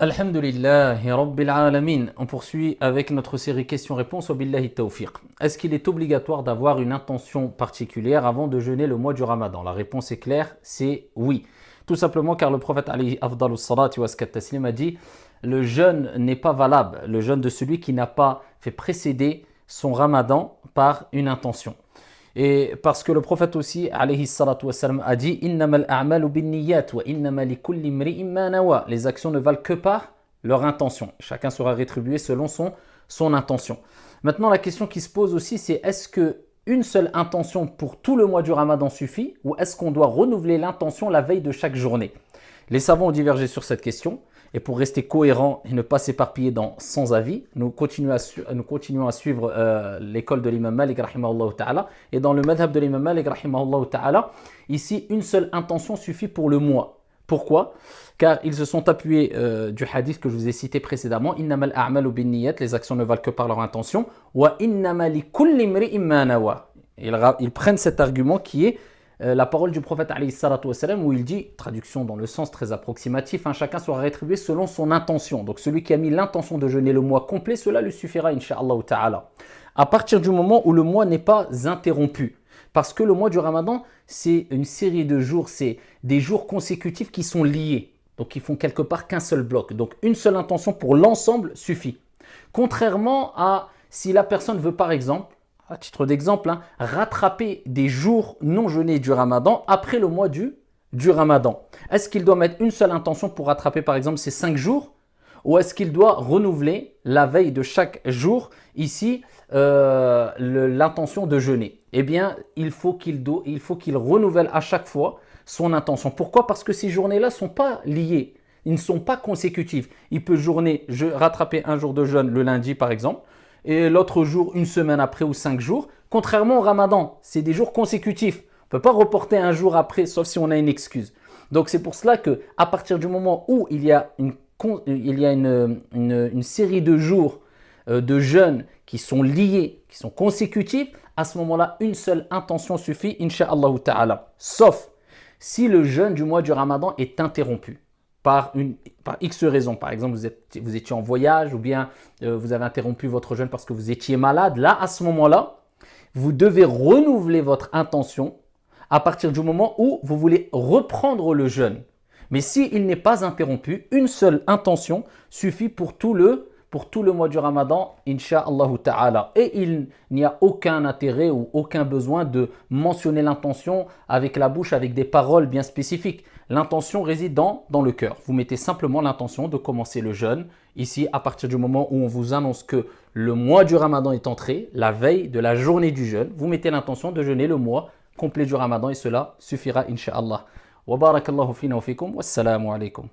Alhamdulillahi Rabbil Alamin. On poursuit avec notre série questions-réponses. Wabillahi tawfiq. Est-ce qu'il est obligatoire d'avoir une intention particulière avant de jeûner le mois du Ramadan? La réponse est claire, c'est oui. Tout simplement car le prophète alayhi afdalus salati wa askat taslim a dit le jeûne n'est pas valable, le jeûne de celui qui n'a pas fait précéder son Ramadan par une intention. Et parce que le prophète aussi, alayhi salatu wassalam, a dit innamal a'malu binniyat wa innama likulli imri'in ma nawa. Les actions ne valent que par leur intention. Chacun sera rétribué selon son intention. Maintenant, la question qui se pose aussi, c'est est-ce qu'une seule intention pour tout le mois du Ramadan suffit ou est-ce qu'on doit renouveler l'intention la veille de chaque journée? Les savants ont divergé sur cette question. Et pour rester cohérent et ne pas s'éparpiller dans 100 avis, nous continuons à suivre l'école de l'imam Malik rahimahullah ta'ala. Et dans le madhab de l'imam Malik rahimahullah ta'ala, ici une seule intention suffit pour le mois. Pourquoi? Car ils se sont appuyés du hadith que je vous ai cité précédemment, innamal a'malu binniyat, les actions ne valent que par leur intention, wa innama likulli imri'in ma nawa. Ils prennent cet argument qui est la parole du prophète alayhi salatu wassalam où il dit, traduction dans le sens très approximatif, chacun sera rétribué selon son intention. Donc celui qui a mis l'intention de jeûner le mois complet, cela lui suffira incha'Allah ta'ala. À partir du moment où le mois n'est pas interrompu, parce que le mois du Ramadan, c'est une série de jours, c'est des jours consécutifs qui sont liés. Donc ils font quelque part qu'un seul bloc. Donc une seule intention pour l'ensemble suffit. Contrairement à si la personne veut par exemple, à titre d'exemple, rattraper des jours non jeûnés du Ramadan après le mois du Ramadan. Est-ce qu'il doit mettre une seule intention pour rattraper par exemple ces 5 jours ou est-ce qu'il doit renouveler la veille de chaque jour ici l'intention de jeûner? Eh bien, il faut qu'il renouvelle à chaque fois son intention. Pourquoi? Parce que ces journées-là ne sont pas liées, ils ne sont pas consécutifs. Il peut rattraper un jour de jeûne le lundi par exemple, et l'autre jour, une semaine après ou 5 jours. Contrairement au Ramadan, c'est des jours consécutifs. On ne peut pas reporter un jour après, sauf si on a une excuse. Donc c'est pour cela qu'à partir du moment où il y a une série de jours de jeûne qui sont liés, qui sont consécutifs, à ce moment-là, une seule intention suffit, incha'Allah ta'ala. Sauf si le jeûne du mois du Ramadan est interrompu par X raisons. Par exemple, vous étiez en voyage ou bien vous avez interrompu votre jeûne parce que vous étiez malade. Là, à ce moment-là, vous devez renouveler votre intention à partir du moment où vous voulez reprendre le jeûne. Mais s'il n'est pas interrompu, une seule intention suffit pour tout le mois du Ramadan, incha'Allah ta'ala. Et il n'y a aucun intérêt ou aucun besoin de mentionner l'intention avec la bouche, avec des paroles bien spécifiques. L'intention réside dans le cœur. Vous mettez simplement l'intention de commencer le jeûne. Ici, à partir du moment où on vous annonce que le mois du Ramadan est entré, la veille de la journée du jeûne, vous mettez l'intention de jeûner le mois complet du Ramadan et cela suffira, incha'Allah. Wa barakallahu fina wa fikum. Wassalamu alaikum.